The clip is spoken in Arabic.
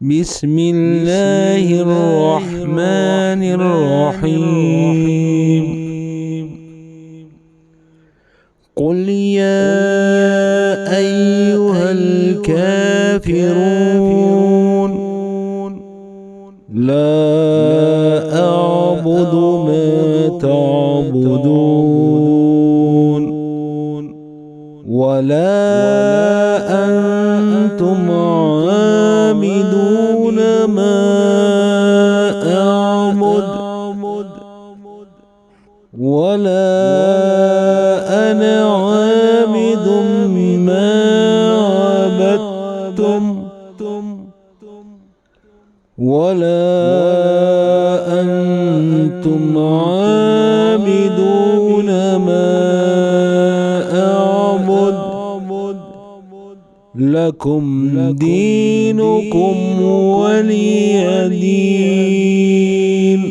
بسم الله الرحمن الرحيم. قل يا أيها الكافرون لا أعبد ما تعبدون ولا أنتم عابدون ما أعبد ولا أنا عابد ما عبدتم ولا أنتم عابدون ما أعبد لكم دينكم ولي دين.